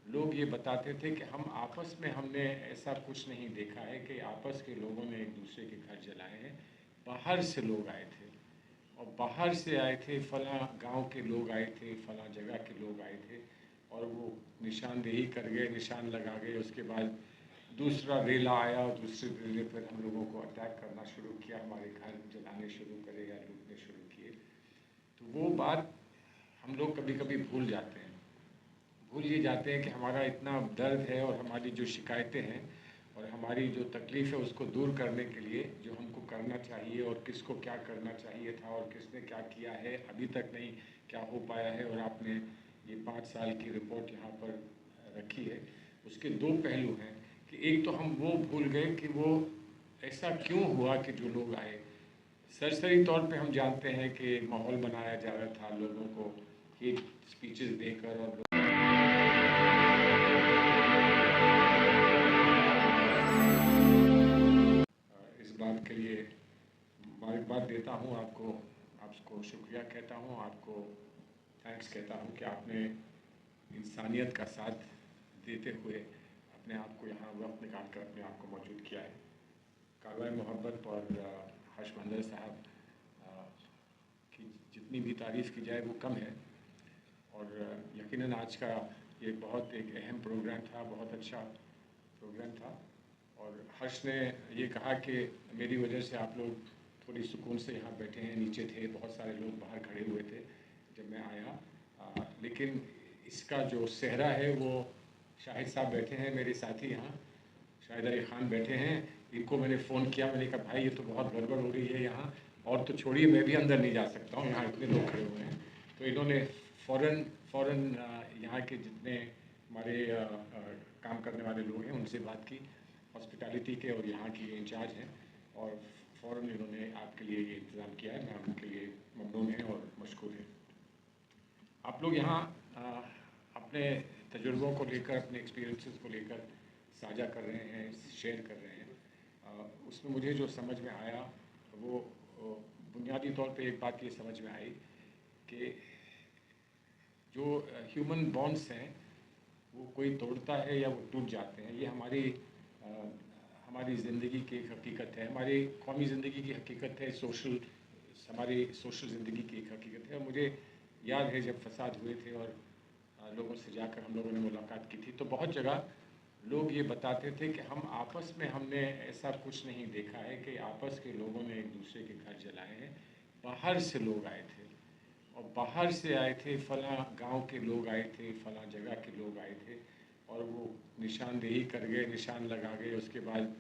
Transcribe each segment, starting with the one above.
लोग ये बताते थे कि हम आपस में हमने ऐसा कुछ नहीं देखा है कि आपस के लोगों ने एक दूसरे के घर जलाए हैं। बाहर से लोग आए थे और बाहर से आए थे, फलां गांव के लोग आए थे, फलां जगह के लोग आए थे और वो निशानदेही कर गए, निशान लगा गए। उसके बाद दूसरा रेला आया और दूसरे रेले पर हम लोगों को अटैक करना शुरू किया, हमारे घर जलाने शुरू करे या लूटने शुरू किए। तो वो बात हम लोग कभी कभी भूल जाते हैं। भूल ये जाते हैं कि हमारा इतना दर्द है और हमारी जो शिकायतें हैं और हमारी जो तकलीफ़ है उसको दूर करने के लिए जो हमको करना चाहिए और किसको क्या करना चाहिए था और किसने क्या किया है, अभी तक नहीं क्या हो पाया है। और आपने ये 5 साल की रिपोर्ट यहाँ पर रखी है। उसके दो पहलू हैं कि एक तो हम वो भूल गए कि वो ऐसा क्यों हुआ कि जो लोग आए। सरसरी तौर पे हम जानते हैं कि माहौल बनाया जा रहा था लोगों को हेट स्पीचेस देकर और इस बात के लिए मुबारकबाद देता हूँ आपको, आपको शुक्रिया कहता हूँ, आपको थैंक्स कहता हूँ कि आपने इंसानियत का साथ देते हुए अपने आप को यहाँ वक्त निकाल कर अपने आप को मौजूद किया है। कारवाई मोहब्बत और हर्षमंदर साहब की जितनी भी तारीफ़ की जाए वो कम है। और यकीनन आज का ये बहुत एक अहम प्रोग्राम था, बहुत अच्छा प्रोग्राम था। और हर्ष ने ये कहा कि मेरी वजह से आप लोग थोड़ी सुकून से यहाँ बैठे हैं, नीचे थे, बहुत सारे लोग बाहर खड़े हुए थे जब मैं आया। लेकिन इसका जो सेहरा है वो शाहिद साहब बैठे हैं मेरे साथी यहाँ, शाहिद अली ख़ान बैठे हैं। इनको मैंने फ़ोन किया, मैंने कहा भाई ये तो बहुत गड़बड़ हो रही है यहाँ, और तो छोड़िए मैं भी अंदर नहीं जा सकता हूँ, यहाँ इतने लोग खड़े हुए हैं। तो इन्होंने फ़ौरन यहाँ के जितने हमारे काम करने वाले लोग हैं उनसे बात की, हॉस्पिटैलिटी के और यहाँ की इंचार्ज हैं, और फ़ौरन इन्होंने आपके लिए ये इंतज़ाम किया है। मैं उनके लिए ममनून हैं और मशकूर हैं। आप लोग यहाँ अपने तजुर्बों को लेकर, अपने एक्सपीरियंसेस को लेकर साझा कर रहे हैं, शेयर कर रहे हैं। उसमें मुझे जो समझ में आया वो बुनियादी तौर पे एक बात ये समझ में आई कि जो ह्यूमन बॉन्ड्स हैं वो कोई तोड़ता है या वो टूट जाते हैं, ये हमारी ज़िंदगी की एक हकीकत है, हमारी कौमी ज़िंदगी की हकीकत है, हमारी सोशल ज़िंदगी की एक हकीकत है। और मुझे याद है जब फसाद हुए थे और लोगों से जाकर हम लोगों ने मुलाकात की थी, तो बहुत जगह लोग ये बताते थे कि हम आपस में हमने ऐसा कुछ नहीं देखा है कि आपस के लोगों ने एक दूसरे के घर जलाए हैं। बाहर से लोग आए थे और बाहर से आए थे, फलां गांव के लोग आए थे, फलां जगह के लोग आए थे और वो निशानदेही कर गए, निशान लगा गए। उसके बाद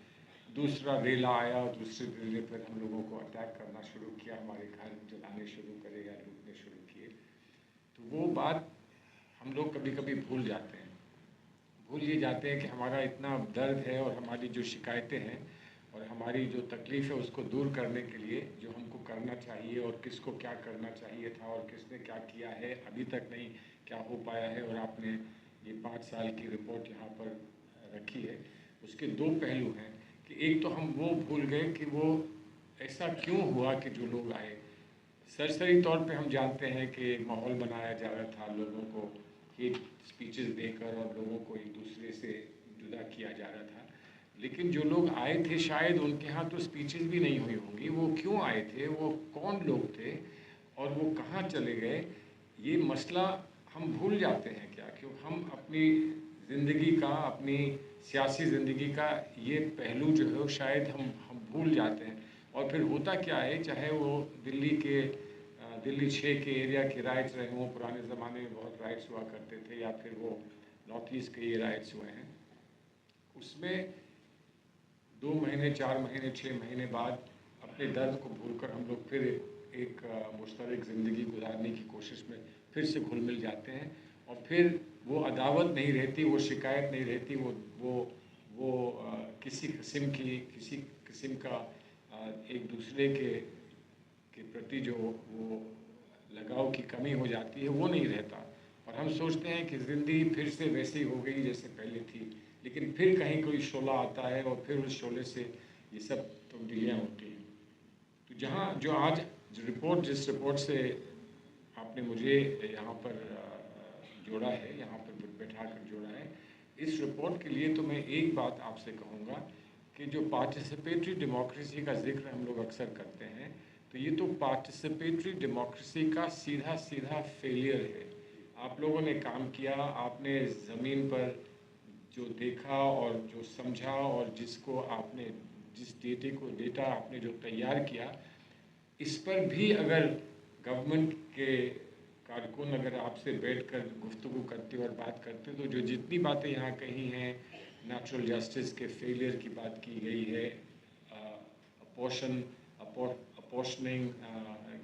दूसरा रेला आया और दूसरे रेले पर हम लोगों को अटैक करना शुरू किया, हमारे घर जलाने शुरू करे या लूटने शुरू किए। तो वो बात हम लोग कभी कभी भूल जाते हैं। भूल ये जाते हैं कि हमारा इतना दर्द है और हमारी जो शिकायतें हैं और हमारी जो तकलीफ़ है उसको दूर करने के लिए जो हमको करना चाहिए और किसको क्या करना चाहिए था और किसने क्या किया है, अभी तक नहीं क्या हो पाया है। और आपने ये 5 साल की रिपोर्ट यहाँ पर रखी है। उसके दो पहलू हैं कि एक तो हम वो भूल गए कि वो ऐसा क्यों हुआ कि जो लोग आए। सरसरी तौर पे हम जानते हैं कि माहौल बनाया जा रहा था लोगों को हेट स्पीचेस देकर और लोगों को एक दूसरे से जुदा किया जा रहा था। लेकिन जो लोग आए थे शायद उनके यहाँ तो स्पीचेस भी नहीं हुई होंगी, वो क्यों आए थे, वो कौन लोग थे और वो कहाँ चले गए, ये मसला हम भूल जाते हैं क्या? क्यों हम अपनी ज़िंदगी का, अपनी सियासी ज़िंदगी का ये पहलू जो है वो शायद हम भूल जाते हैं। और फिर होता क्या है, चाहे वो दिल्ली 6 के एरिया के राइट्स रहे हों, पुराने ज़माने में बहुत राइट्स हुआ करते थे, या फिर वो नॉर्थ ईस्ट के ये राइट्स हुए हैं, उसमें 2 महीने, 4 महीने, 6 महीने बाद अपने दर्द को भूलकर हम लोग फिर एक मुश्तरक ज़िंदगी गुजारने की कोशिश में फिर से घुल मिल जाते हैं। और फिर वो अदावत नहीं रहती, वो शिकायत नहीं रहती, वो किसी किस्म का एक दूसरे के प्रति जो वो लगाव की कमी हो जाती है वो नहीं रहता। और हम सोचते हैं कि ज़िंदगी फिर से वैसी हो गई जैसे पहले थी, लेकिन फिर कहीं कोई शोला आता है और फिर उस शोले से ये सब तब्दीलियाँ होती हैं। तो जिस रिपोर्ट से आपने मुझे यहाँ पर जोड़ा है, यहाँ पर बैठा कर जोड़ा है। इस रिपोर्ट के लिए तो मैं एक बात आपसे कहूँगा कि जो पार्टिसिपेटरी डेमोक्रेसी का जिक्र हम लोग अक्सर करते हैं, तो ये तो पार्टिसिपेटरी डेमोक्रेसी का सीधा सीधा फेलियर है। आप लोगों ने काम किया, आपने ज़मीन पर जो देखा और जो समझा और जिस डेटा आपने जो तैयार किया, इस पर भी अगर गवर्नमेंट के कारकुन अगर आपसे बैठकर गुफ्तगू करते और बात करते, तो जो जितनी बातें यहाँ कही हैं, नेचुरल जस्टिस के फेलियर की बात की गई है, अपोर्शनिंग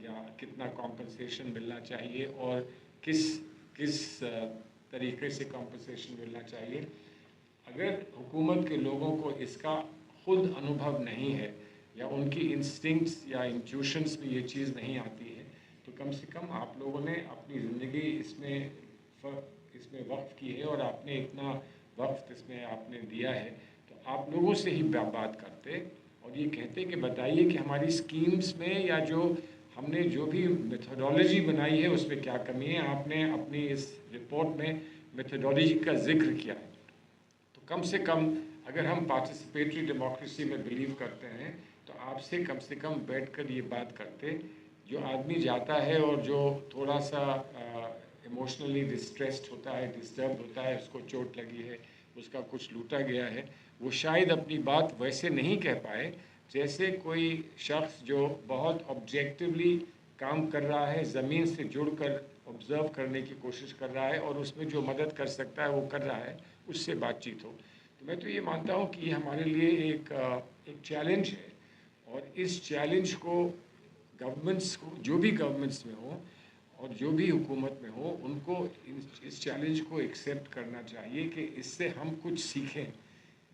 या कितना कॉम्पनसेशन मिलना चाहिए और किस किस तरीके से कॉम्पनसेशन मिलना चाहिए, अगर हुकूमत के लोगों को इसका खुद अनुभव नहीं है या उनकी इंस्टिंक्ट्स या इंट्यूशंस में ये चीज़ नहीं आती है, तो कम से कम आप लोगों ने अपनी ज़िंदगी इसमें वक्फ की है और आपने इतना वक्त इसमें आपने दिया है, तो आप लोगों से ही बात करते और ये कहते कि बताइए कि हमारी स्कीम्स में या जो हमने जो भी मेथोडोलॉजी बनाई है उसमें क्या कमी है। आपने अपनी इस रिपोर्ट में मेथोडोलॉजी का जिक्र किया है, तो कम से कम अगर हम पार्टिसिपेटरी डेमोक्रेसी में बिलीव करते हैं तो आपसे कम से कम बैठकर ये बात करते। जो आदमी जाता है और जो थोड़ा सा इमोशनली डिस्ट्रेस्ड होता है, डिस्टर्ब होता है, उसको चोट लगी है, उसका कुछ लूटा गया है, वो शायद अपनी बात वैसे नहीं कह पाए जैसे कोई शख्स जो बहुत ऑब्जेक्टिवली काम कर रहा है, ज़मीन से जुड़कर ऑब्ज़र्व करने की कोशिश कर रहा है और उसमें जो मदद कर सकता है वो कर रहा है, उससे बातचीत हो। तो मैं तो ये मानता हूँ कि ये हमारे लिए एक चैलेंज है और इस चैलेंज को गवर्नमेंट्स को, जो भी गवर्नमेंट्स में हो और जो भी हुकूमत में हो, उनको इस चैलेंज को एक्सेप्ट करना चाहिए कि इससे हम कुछ सीखें।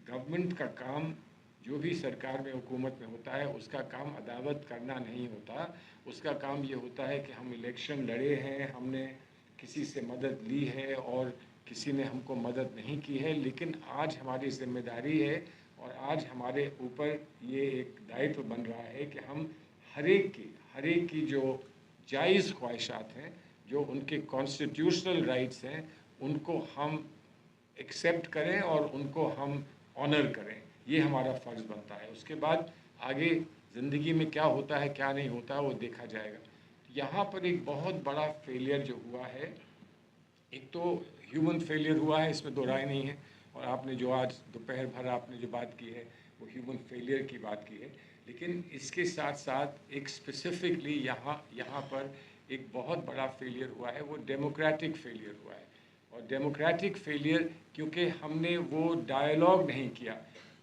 गवर्नमेंट का काम, जो भी सरकार में हुकूमत में होता है, उसका काम अदावत करना नहीं होता। उसका काम ये होता है कि हम इलेक्शन लड़े हैं, हमने किसी से मदद ली है और किसी ने हमको मदद नहीं की है, लेकिन आज हमारी जिम्मेदारी है और आज हमारे ऊपर ये एक दायित्व बन रहा है कि हम हर एक की जो जायज़ ख्वाहिशात हैं, जो उनके कॉन्स्टिट्यूशनल राइट्स हैं, उनको हम एक्सेप्ट करें और उनको हम ऑनर करें। ये हमारा फ़र्ज़ बनता है। उसके बाद आगे ज़िंदगी में क्या होता है क्या नहीं होता वो देखा जाएगा। यहाँ पर एक बहुत बड़ा फेलियर जो हुआ है, एक तो ह्यूमन फेलियर हुआ है, इसमें दो राय नहीं है, और आपने जो आज दोपहर भर आपने जो बात की है वो ह्यूमन फेलियर की बात की है, लेकिन इसके साथ साथ एक स्पेसिफिकली यहाँ पर एक बहुत बड़ा फेलियर हुआ है, वो डेमोक्रेटिक फेलियर हुआ है। और डेमोक्रेटिक फेलियर क्योंकि हमने वो डायलॉग नहीं किया।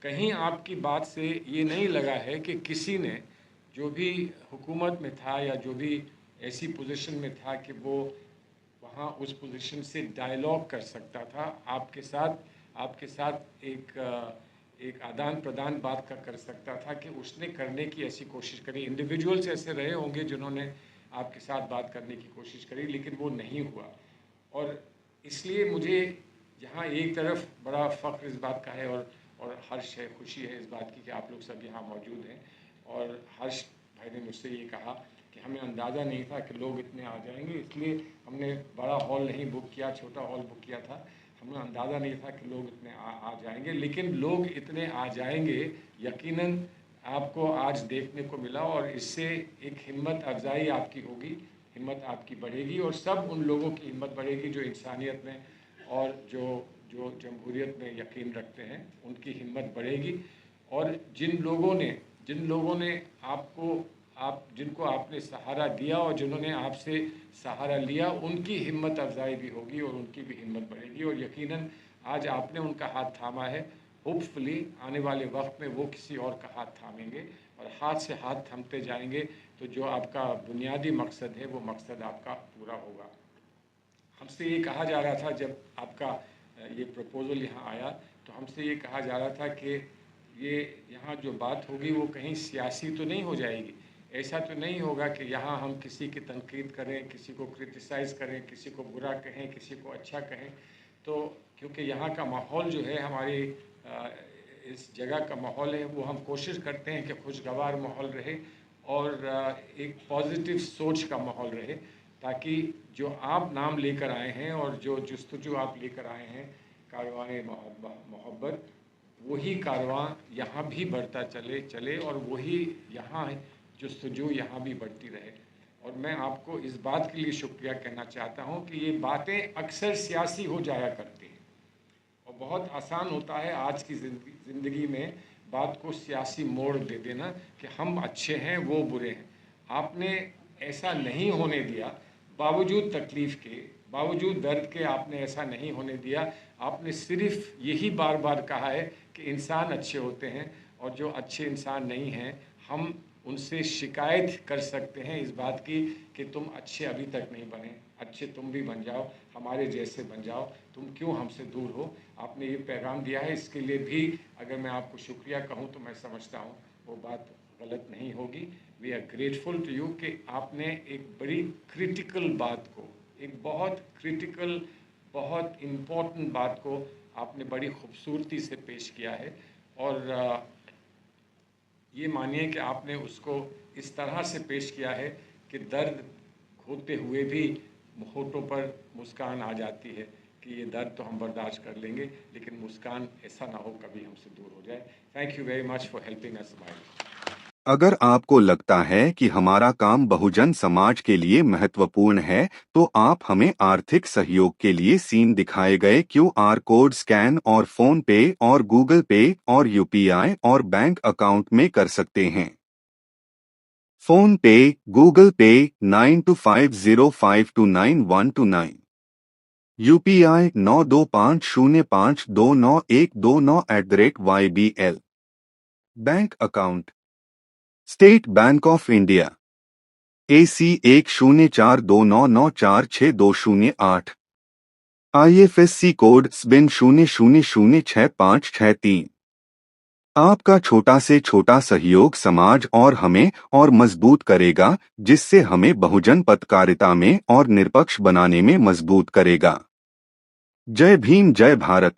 कहीं आपकी बात से ये नहीं लगा है कि किसी ने, जो भी हुकूमत में था या जो भी ऐसी पोजीशन में था कि वो वहाँ उस पोजीशन से डायलॉग कर सकता था, आपके साथ एक आदान प्रदान बात का कर सकता था, कि उसने करने की ऐसी कोशिश करी। इंडिविजुअल्स ऐसे रहे होंगे जिन्होंने आपके साथ बात करने की कोशिश करी, लेकिन वो नहीं हुआ। और इसलिए मुझे यहाँ एक तरफ बड़ा फ़ख्र इस बात का है और हर्ष है, खुशी है इस बात की कि आप लोग सब यहाँ मौजूद हैं। और हर्ष भाई ने मुझसे ये कहा कि हमें अंदाज़ा नहीं था कि लोग इतने आ जाएंगे, इसलिए हमने बड़ा हॉल नहीं बुक किया, छोटा हॉल बुक किया था। हमें अंदाज़ा नहीं था कि लोग इतने आ जाएंगे, लेकिन लोग इतने आ जाएंगे यकीनन आपको आज देखने को मिला, और इससे एक हिम्मत अफजाई आपकी होगी, हिम्मत आपकी बढ़ेगी, और सब उन लोगों की हिम्मत बढ़ेगी जो इंसानियत में और जो जमहूरियत में यकीन रखते हैं, उनकी हिम्मत बढ़ेगी। और जिन लोगों ने जिनको आपने सहारा दिया और जिन्होंने आपसे सहारा लिया, उनकी हिम्मत अफजाई भी होगी और उनकी भी हिम्मत बढ़ेगी। और यकीनन आज आपने उनका हाथ थामा है, होपफुली आने वाले वक्त में वो किसी और का हाथ थामेंगे और हाथ से हाथ थमते जाएंगे, तो जो आपका बुनियादी मकसद है वो मकसद आपका पूरा होगा। हमसे ये कहा जा रहा था, जब आपका ये प्रपोज़ल यहाँ आया तो हमसे ये कहा जा रहा था कि ये यहाँ जो बात होगी वो कहीं सियासी तो नहीं हो जाएगी। ऐसा तो नहीं होगा कि यहाँ हम किसी की तनकीद करें, किसी को क्रिटिसाइज़ करें, किसी को बुरा कहें, किसी को अच्छा कहें। तो क्योंकि यहाँ का माहौल जो है, हमारी इस जगह का माहौल है, वो हम कोशिश करते हैं कि खुशगवार माहौल रहे और एक पॉजिटिव सोच का माहौल रहे, ताकि जो आप नाम लेकर आए हैं और जो जस्तजू आप लेकर आए हैं कारवां मोहब्बत, वही कारवां यहाँ भी बढ़ता चले और वही यहाँ जस्तजू यहाँ भी बढ़ती रहे। और मैं आपको इस बात के लिए शुक्रिया कहना चाहता हूँ कि ये बातें अक्सर सियासी हो जाया करती हैं और बहुत आसान होता है आज की ज़िंदगी में बात को सियासी मोड़ दे देना कि हम अच्छे हैं वो बुरे हैं। आपने ऐसा नहीं होने दिया, बावजूद तकलीफ़ के, बावजूद दर्द के आपने ऐसा नहीं होने दिया। आपने सिर्फ यही बार बार कहा है कि इंसान अच्छे होते हैं और जो अच्छे इंसान नहीं हैं हम उनसे शिकायत कर सकते हैं इस बात की कि तुम अच्छे अभी तक नहीं बने, अच्छे तुम भी बन जाओ, हमारे जैसे बन जाओ, तुम क्यों हमसे दूर हो। आपने ये पैगाम दिया है, इसके लिए भी अगर मैं आपको शुक्रिया कहूँ तो मैं समझता हूँ वो बात गलत नहीं होगी। We are grateful to you कि आपने एक बड़ी क्रिटिकल बात को, एक बहुत क्रिटिकल, बहुत इम्पोर्टेंट बात को आपने बड़ी खूबसूरती से पेश किया है। और ये मानिए कि आपने उसको इस तरह से पेश किया है कि दर्द होते हुए भी होठों पर मुस्कान आ जाती है कि ये दर्द तो हम बर्दाश्त कर लेंगे, लेकिन मुस्कान ऐसा ना हो कभी हमसे दूर हो जाए। Thank you very much for helping us smile. अगर आपको लगता है कि हमारा काम बहुजन समाज के लिए महत्वपूर्ण है, तो आप हमें आर्थिक सहयोग के लिए सीन दिखाए गए QR कोड स्कैन और फोन पे और गूगल पे और UPI और बैंक अकाउंट में कर सकते हैं। फोन पे, गूगल पे 9250529129, UPI 9250529129@YBL। Bank account state bank of India AC 104299462008, IFSC code SBIN 00066563। आपका छोटा से छोटा सहयोग समाज और हमें और मजबूत करेगा, जिससे हमें बहुजन पत्रकारिता में और निष्पक्ष बनाने में मजबूत करेगा। जय भीम, जय भारत।